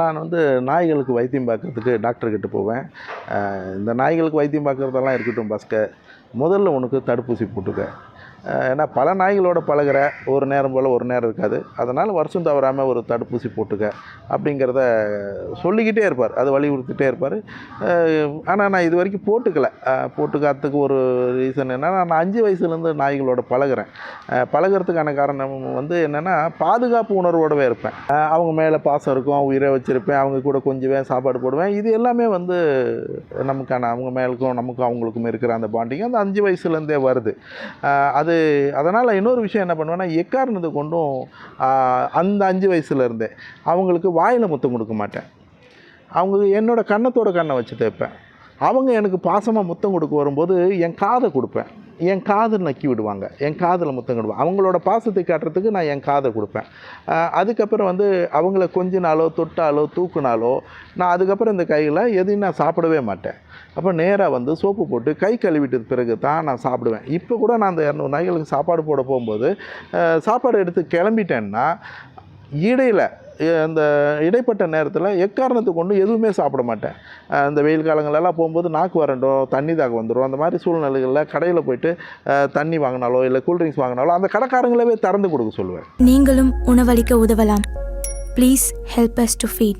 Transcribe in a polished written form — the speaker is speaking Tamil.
நான் வந்து நாய்களுக்கு வைத்தியம் பார்க்குறதுக்கு டாக்டர்கிட்ட போவேன். இந்த நாய்களுக்கு வைத்தியம் பார்க்குறதெல்லாம் இருக்கட்டும் பாஸ்கர், முதல்ல உனக்கு தடுப்பூசி போட்டுக்க. ஏன்னா பல நாய்களோட பழகுற, ஒரு நேரம் போல் ஒரு நேரம் இருக்காது. அதனால் வருஷம் தவறாமல் ஒரு தடுப்பூசி போட்டுக்க அப்படிங்கிறத சொல்லிக்கிட்டே இருப்பார். அதை வலியுறுத்திட்டே இருப்பார். ஆனால் நான் இது வரைக்கும் போட்டுக்கல. போட்டுக்கிறதுக்கு ஒரு ரீசன் என்னென்னா, நான் 5 வயசுலேருந்து நாய்களோட பழகுறேன். பழகிறதுக்கான காரணம் வந்து என்னென்னா, பாதுகாப்பு உணர்வோடவே இருப்பேன். அவங்க மேலே பாசம் இருக்கும், உயிரை வச்சுருப்பேன், அவங்க கூட கொஞ்சுவேன், சாப்பாடு போடுவேன். இது எல்லாமே வந்து நமக்கான அவங்க மேலுக்கும் நமக்கும் அவங்களுக்கும் இருக்கிற அந்த பாண்டிங் அந்த 5 வயசுலேருந்தே வருது. அதனால் இன்னொரு விஷயம் என்ன பண்ணுவேன்னா, எக்காரணத்தை கொண்டும் அந்த 5 வயசுலேருந்தே அவங்களுக்கு வாயில் முத்தம் கொடுக்க மாட்டேன். அவங்க என்னோடய கன்னத்தோட கண்ணை வச்சு தேய்ப்பேன். அவங்க எனக்கு பாசமாக முத்தம் கொடுக்க வரும்போது என் காதை கொடுப்பேன். என் காது நக்கி விடுவாங்க, என் காதில் முத்தம் கொடுப்பேன். அவங்களோட பாசத்தை காட்டுறதுக்கு நான் என் காதை கொடுப்பேன். அதுக்கப்புறம் வந்து அவங்கள கொஞ்சினாலோ தொட்டாலோ தூக்குனாலோ நான் அதுக்கப்புறம் இந்த கையில் எதையும் நான் சாப்பிடவே மாட்டேன். அப்போ நேராக வந்து சோப்பு போட்டு கை கழுவிட்டது பிறகு தான் நான் சாப்பிடுவேன். இப்போ கூட நான் அந்த 200 நாய்களுக்கு சாப்பாடு போட போகும்போது சாப்பாடு எடுத்து கிளம்பிட்டேன்னா அந்த இடைப்பட்ட நேரத்தில் எக்காரணத்தை கொண்டு எதுவுமே சாப்பிட மாட்டேன். இந்த வெயில் காலங்களெல்லாம் போகும்போது நாக்கு வறண்டும், தண்ணி தாகம் வந்துடும். அந்த மாதிரி சூழ்நிலைகளில் கடையில் போயிட்டு தண்ணி வாங்கினாலோ இல்லை கூல்ட்ரிங்க்ஸ் வாங்கினாலோ அந்த கடைக்காரங்களவே திறந்து கொடுக்க சொல்லுவேன். நீங்களும் உணவளிக்க உதவலாம். Please help us to feet.